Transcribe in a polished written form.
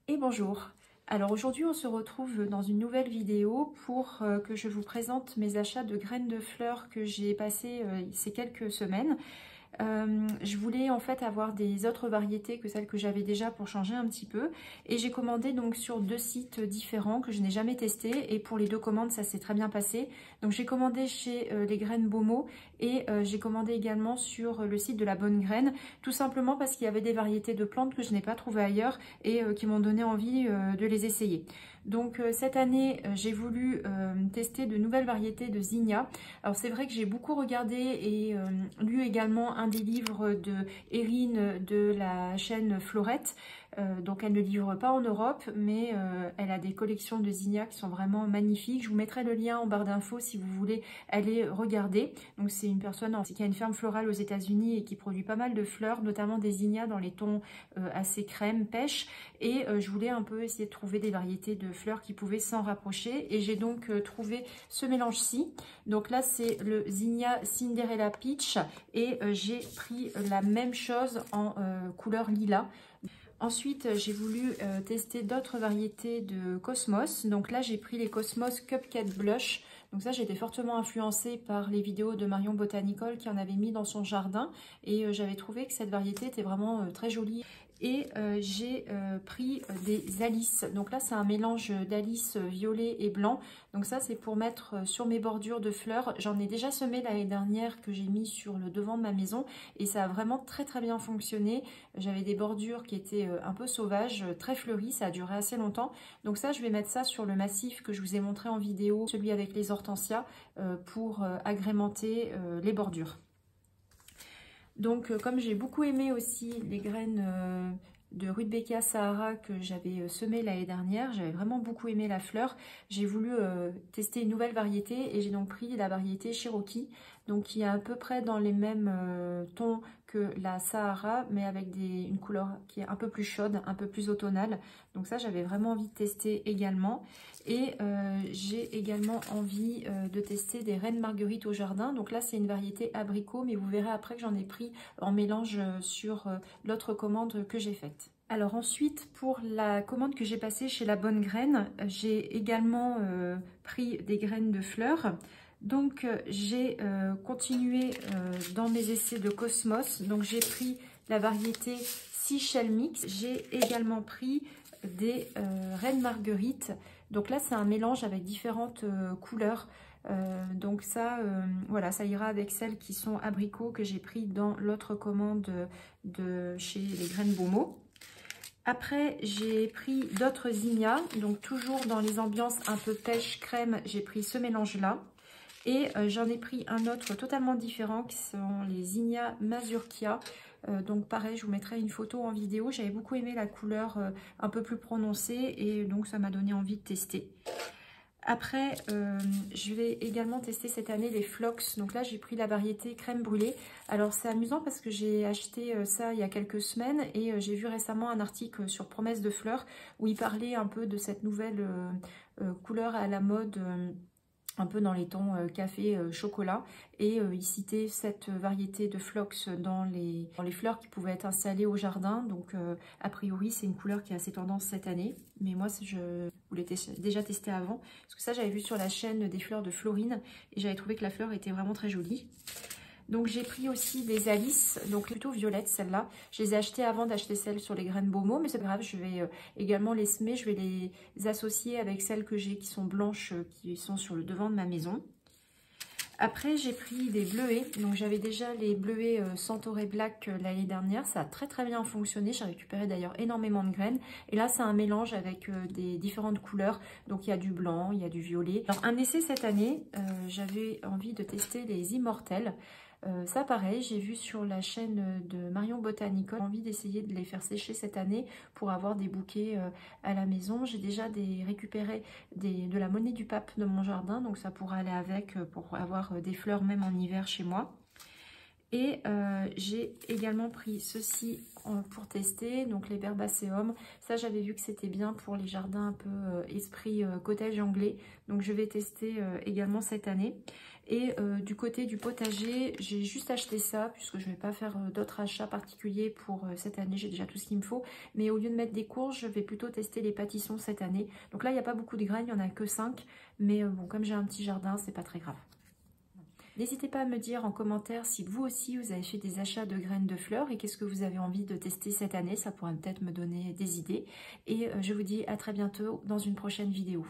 Et bonjour. Alors aujourd'hui on se retrouve dans une nouvelle vidéo pour que je vous présente mes achats de graines de fleurs que j'ai passé ces quelques semaines. Je voulais en fait avoir des autres variétés que celles que j'avais déjà pour changer un petit peu, et j'ai commandé donc sur deux sites différents que je n'ai jamais testés, et pour les deux commandes ça s'est très bien passé. Donc j'ai commandé chez les graines Beaumont et j'ai commandé également sur le site de la Bonne Graine, tout simplement parce qu'il y avait des variétés de plantes que je n'ai pas trouvées ailleurs et qui m'ont donné envie de les essayer. Donc cette année j'ai voulu tester de nouvelles variétés de zinnia. Alors c'est vrai que j'ai beaucoup regardé et lu également un des livres de Erin de la chaîne Florette. Donc elle ne livre pas en Europe, mais elle a des collections de zinnia qui sont vraiment magnifiques. Je vous mettrai le lien en barre d'infos si vous voulez aller regarder. Donc c'est une personne qui a une ferme florale aux États-Unis et qui produit pas mal de fleurs, notamment des zinnias dans les tons assez crème, pêche. Et je voulais un peu essayer de trouver des variétés de fleurs qui pouvaient s'en rapprocher. Et j'ai donc trouvé ce mélange-ci. Donc là c'est le zinnia Cinderella Peach et j'ai pris la même chose en couleur lilas. Ensuite, j'ai voulu tester d'autres variétés de Cosmos. Donc là, j'ai pris les Cosmos Cupcake Blush. Donc ça, j'ai été fortement influencée par les vidéos de Marion Botanical qui en avait mis dans son jardin. Et j'avais trouvé que cette variété était vraiment très jolie. Et j'ai pris des Alice. Donc là, c'est un mélange d'Alice violet et blanc. Donc ça, c'est pour mettre sur mes bordures de fleurs. J'en ai déjà semé l'année dernière que j'ai mis sur le devant de ma maison. Et ça a vraiment très très bien fonctionné. J'avais des bordures qui étaient un peu sauvages, très fleuries. Ça a duré assez longtemps. Donc ça, je vais mettre ça sur le massif que je vous ai montré en vidéo, celui avec les hortensias, pour agrémenter les bordures. Donc comme j'ai beaucoup aimé aussi les graines de Rudbeckia Sahara que j'avais semées l'année dernière, j'avais vraiment beaucoup aimé la fleur, j'ai voulu tester une nouvelle variété et j'ai donc pris la variété Cherokee, donc qui est à peu près dans les mêmes tons que la Sahara, mais avec une couleur qui est un peu plus chaude, un peu plus automnale. Donc ça, j'avais vraiment envie de tester également. Et j'ai également envie de tester des reines marguerites au jardin. Donc là, c'est une variété abricot, mais vous verrez après que j'en ai pris en mélange sur l'autre commande que j'ai faite. Alors ensuite, pour la commande que j'ai passée chez la Bonne Graine, j'ai également pris des graines de fleurs. Donc j'ai continué dans mes essais de Cosmos. Donc j'ai pris la variété Seashell Mix. J'ai également pris des reines marguerites. Donc là c'est un mélange avec différentes couleurs. Donc ça, voilà, ça ira avec celles qui sont abricots que j'ai pris dans l'autre commande de chez les graines Beaumont. Après, j'ai pris d'autres zinnias, donc toujours dans les ambiances un peu pêche crème, j'ai pris ce mélange-là. Et j'en ai pris un autre totalement différent qui sont les zinnias Mazurkia. Donc pareil, je vous mettrai une photo en vidéo. J'avais beaucoup aimé la couleur un peu plus prononcée et donc ça m'a donné envie de tester. Après, je vais également tester cette année les Phlox. Donc là, j'ai pris la variété crème brûlée. Alors, c'est amusant parce que j'ai acheté ça il y a quelques semaines et j'ai vu récemment un article sur Promesse de Fleurs où il parlait un peu de cette nouvelle couleur à la mode, un peu dans les tons café chocolat, et il citait cette variété de Phlox dans les fleurs qui pouvaient être installées au jardin. Donc a priori c'est une couleur qui a assez tendance cette année, mais moi je voulais déjà tester avant parce que ça j'avais vu sur la chaîne des fleurs de Florine et j'avais trouvé que la fleur était vraiment très jolie. Donc j'ai pris aussi des Alice, donc plutôt violettes celles-là. Je les ai achetées avant d'acheter celles sur les graines Beaumont, mais c'est pas grave, je vais également les semer, je vais les associer avec celles que j'ai qui sont blanches, qui sont sur le devant de ma maison. Après j'ai pris des bleuets, donc j'avais déjà les bleuets Centauré Black l'année dernière, ça a très très bien fonctionné, j'ai récupéré d'ailleurs énormément de graines. Et là c'est un mélange avec des différentes couleurs, donc il y a du blanc, il y a du violet. Alors un essai cette année, j'avais envie de tester les Immortelles. Ça pareil, j'ai vu sur la chaîne de Marion Botanical, j'ai envie d'essayer de les faire sécher cette année pour avoir des bouquets à la maison. J'ai déjà récupéré de la monnaie du pape de mon jardin, donc ça pourra aller avec pour avoir des fleurs même en hiver chez moi. Et j'ai également pris ceci pour tester, donc les Herbacéum. Ça, j'avais vu que c'était bien pour les jardins un peu esprit cottage anglais. Donc je vais tester également cette année. Et du côté du potager, j'ai juste acheté ça puisque je ne vais pas faire d'autres achats particuliers pour cette année. J'ai déjà tout ce qu'il me faut. Mais au lieu de mettre des courges, je vais plutôt tester les pâtissons cette année. Donc là, il n'y a pas beaucoup de graines, il n'y en a que 5. Mais bon, comme j'ai un petit jardin, c'est pas très grave. N'hésitez pas à me dire en commentaire si vous aussi vous avez fait des achats de graines de fleurs et qu'est-ce que vous avez envie de tester cette année. Ça pourrait peut-être me donner des idées. Et je vous dis à très bientôt dans une prochaine vidéo.